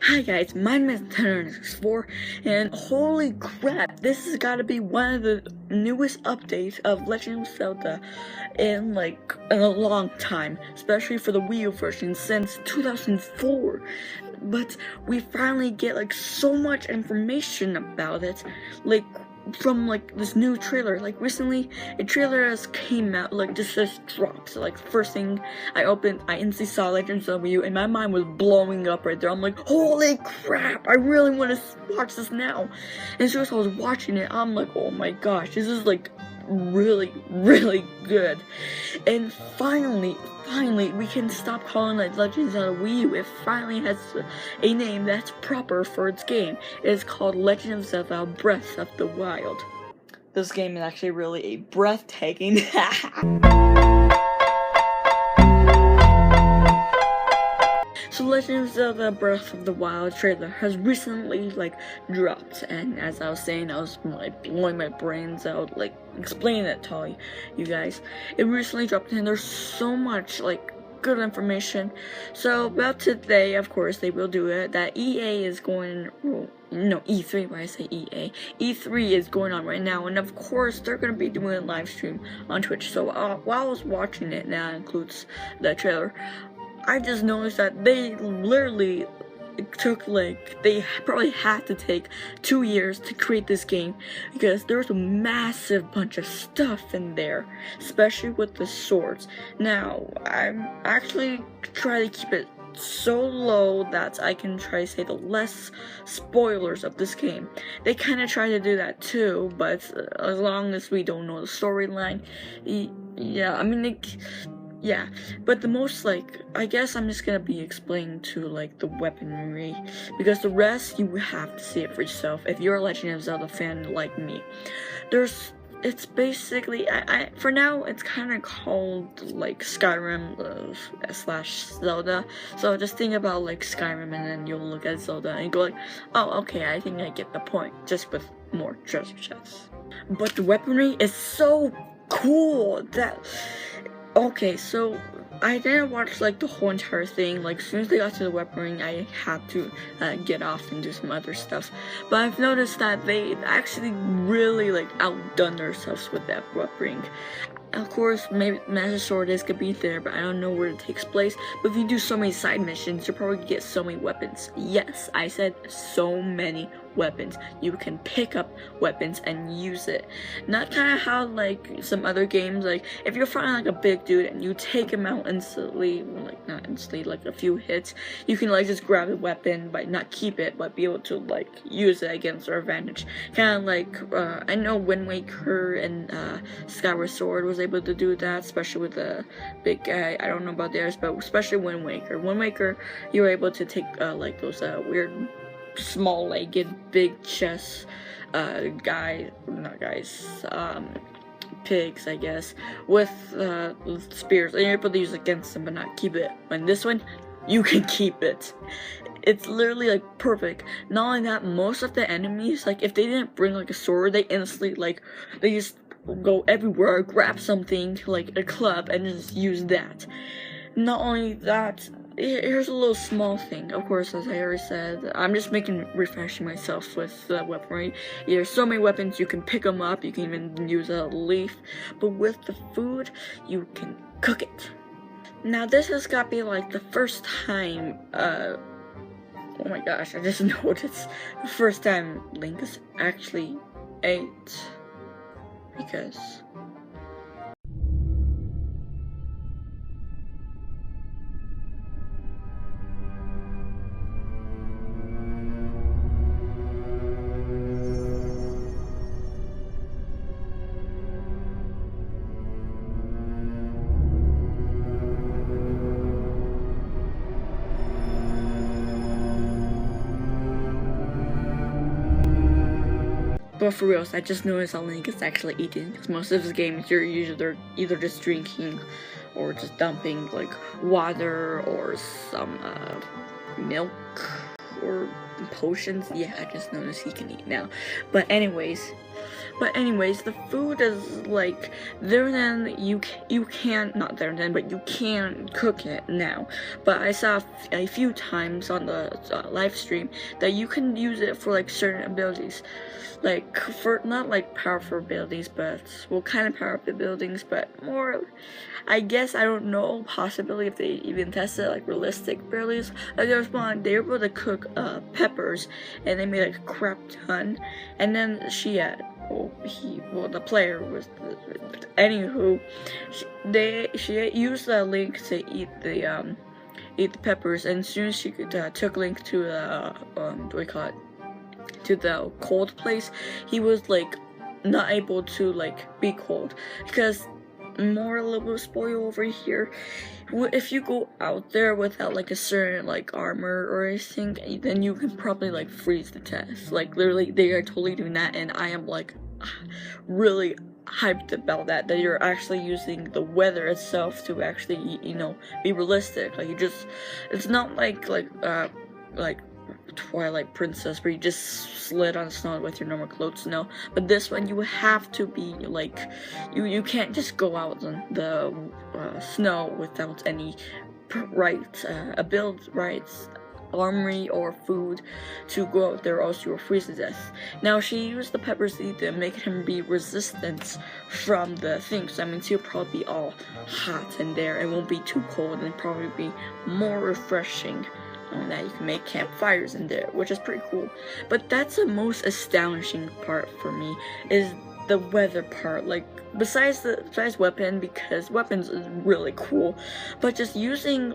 Hi guys, my name is Tenor64, and holy crap, this has got to be one of the newest updates of Legend of Zelda in a long time, especially for the Wii U version since 2004. But we finally get so much information about it, from this new trailer. Recently a trailer has came out, just dropped. So first thing I opened, I instantly saw Legends of WIIU and my mind was blowing up right there. I'm like, holy crap, I really want to watch this now. And as soon as I was watching it, I'm like, oh my gosh, this is really good. And finally we can stop calling it Legends of WIIU. It finally has a name that's proper for its game. It is called Legend of Zelda Breath of the Wild. This game is actually really a breathtaking So Legend of Zelda Breath of the Wild trailer has recently dropped, and as I was saying, I was blowing my brains out explaining it to all you guys. It recently dropped and there's so much good information. So about today, of course they will do it, that EA is going, well, no, E3, why I say EA, E3 is going on right now, and of course they're going to be doing a live stream on Twitch. So while I was watching it, now that includes the trailer, I just noticed that they literally took they probably had to take 2 years to create this game, because there was a massive bunch of stuff in there, especially with the swords. Now I'm actually trying to keep it so low that I can try to say the less spoilers of this game. They kind of try to do that too, but as long as we don't know the storyline, yeah, I mean yeah, but the most I guess I'm just gonna be explaining to the weaponry, because the rest you have to see it for yourself if you're a Legend of Zelda fan like me. It's basically, for now it's kind of called Skyrim slash Zelda. So just think about Skyrim, and then you'll look at Zelda and go oh, okay, I think I get the point, just with more treasure chests. But the weaponry is so cool that, okay, so I didn't watch the whole entire thing. As soon as they got to the weaponry, I had to get off and do some other stuff. But I've noticed that they actually really outdone themselves with that weaponry. Of course, maybe Master Sword could be there, but I don't know where it takes place. But if you do so many side missions, you'll probably get so many weapons. Yes, I said so many weapons. You can pick up weapons and use it. Not kind of how some other games, if you're fighting a big dude and you take him out instantly, not instantly, a few hits, you can just grab the weapon but not keep it, but be able to use it against their advantage. Kind of I know Wind Waker and Skyward Sword was able to do that, especially with the big guy. I don't know about theirs, but especially Wind Waker. Wind Waker, you were able to take those weird small-legged, big chest pigs, I guess, with spears, and you're able to use it against them but not keep it. On this one, you can keep it. It's literally perfect. Not only that, most of the enemies, if they didn't bring a sword, they instantly they just go everywhere, grab something a club, and just use that. Not only that, here's a little small thing. Of course, as I already said, I'm just refreshing myself with weaponry. There's so many weapons, you can pick them up, you can even use a leaf, but with the food, you can cook it. Now this has got to be the first time, oh my gosh, I just noticed, the first time Link has actually ate, because but for reals, I just noticed how Link is actually eating, because most of his games you're usually either just drinking or just dumping water or some milk or potions. Yeah, I just noticed he can eat now. But anyways, But anyways, the food is like there then you can not there then, but you can cook it now. But I saw a few times on the live stream that you can use it for like certain abilities, like for not like powerful abilities, but well, kind of powerful abilities, but more. I guess I don't know, possibly if they even tested like realistic abilities. Like there was one, they were able to cook peppers, and they made like a crap ton, and then she had. The player was. Anywho, she used the link to eat the peppers, and as soon as she took link to the what do we call it, to the cold place, he was like not able to like be cold because. More a little spoil over here. If you go out there without like a certain like armor or anything, then you can probably like freeze the test. Like literally, they are totally doing that, and I am like really hyped about that. That you're actually using the weather itself to actually be realistic. Like it's not like Twilight Princess where you just slid on snow with your normal clothes. No, but this one you have to be like you can't just go out on the snow without any armory or food to go out there, or else you will freeze to death. Now she used the pepper seed to make him be resistant from the things. I mean, he'll probably be all hot in there. It won't be too cold, and probably be more refreshing. That you can make campfires in there, which is pretty cool. But that's the most astonishing part for me, is the weather part. Like besides weapon, because weapons is really cool, but just using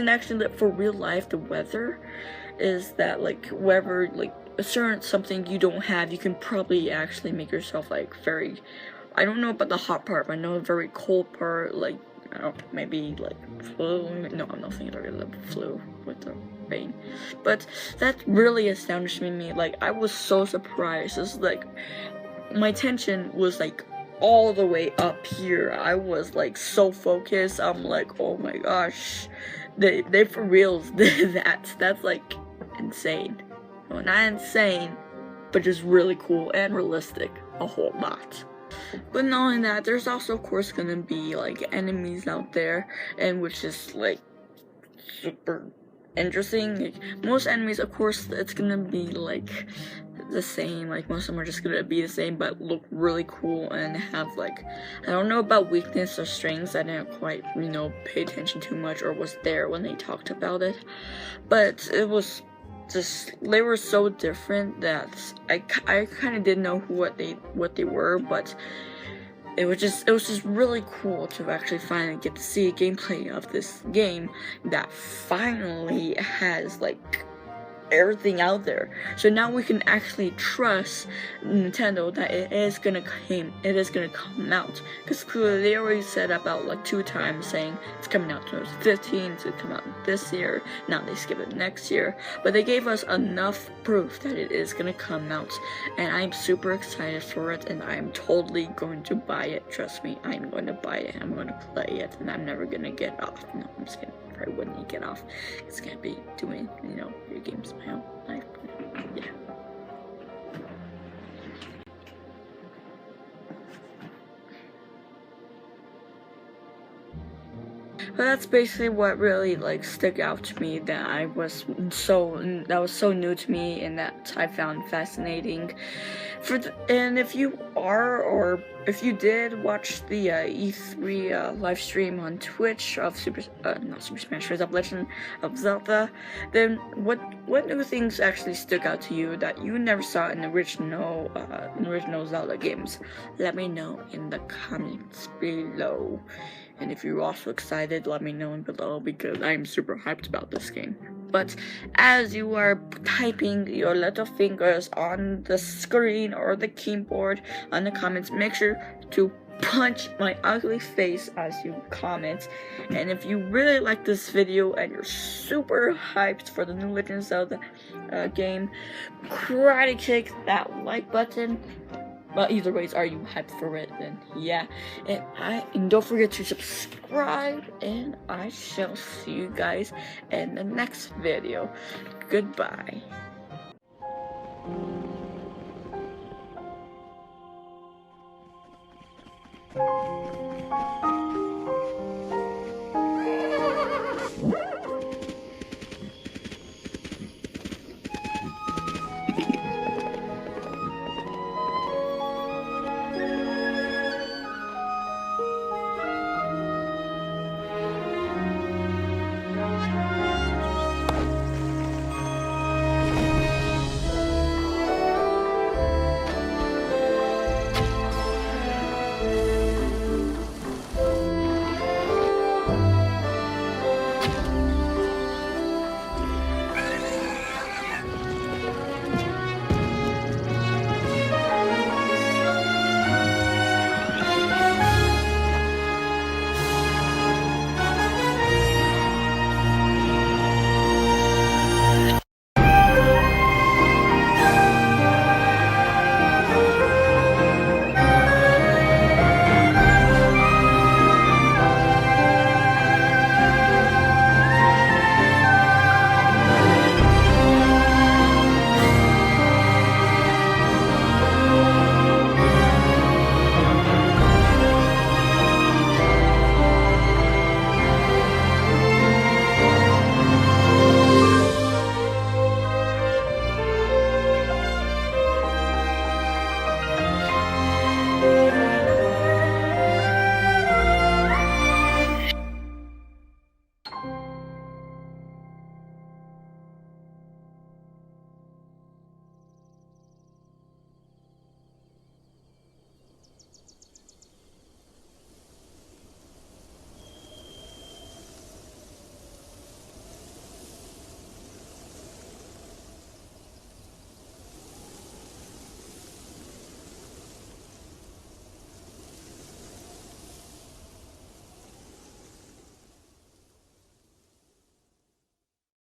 actually for real life the weather is that like wherever like a certain something you don't have, you can probably actually make yourself like very. I don't know about the hot part, but I know a very cold part, like. I don't know, maybe like flu. No, I'm not thinking of the flu with the rain. But that really astonished me. Like I was so surprised. It's like my attention was like all the way up here. I was like so focused. I'm like, oh my gosh, they for reals did that. That's like insane. Well, not insane, but just really cool and realistic. A whole lot. But not only that, there's also of course gonna be like enemies out there, and which is like super interesting. Like, most enemies, of course, it's gonna be like the same. Like most of them are just gonna be the same, but look really cool and have like I don't know about weakness or strengths. I didn't quite pay attention too much, or was there when they talked about it. But it was. They were so different that I kind of didn't know what they were, but it was just really cool to actually finally get to see a gameplay of this game that finally has like everything out there. So now we can actually trust Nintendo that it is gonna come out, because clearly they already said about like 2 times saying it's coming out 2015, it's gonna come out this year. Now they skip it next year, but they gave us enough proof that it is gonna come out, and I'm super excited for it, and I'm totally going to buy it. Trust me, I'm going to buy it. I'm going to play it, and I'm never gonna get off. No, I'm just kidding. I wouldn't get off. It's gonna be doing, your games my own life. Yeah. But that's basically what really like stuck out to me, that was so new to me, and that I found fascinating. And if you are, or if you did watch the E3 live stream on Twitch of not Super Smash Bros. Of Legend of Zelda, then what new things actually stuck out to you that you never saw in the original Zelda games? Let me know in the comments below. And if you're also excited, let me know below, because I'm super hyped about this game. But as you are typing your little fingers on the screen or the keyboard on the comments, make sure to punch my ugly face as you comment. And if you really like this video and you're super hyped for the new Legend of Zelda game, karate kick that like button. Well, either ways, are you hyped for it? Then yeah, and don't forget to subscribe, and I shall see you guys in the next video. Goodbye.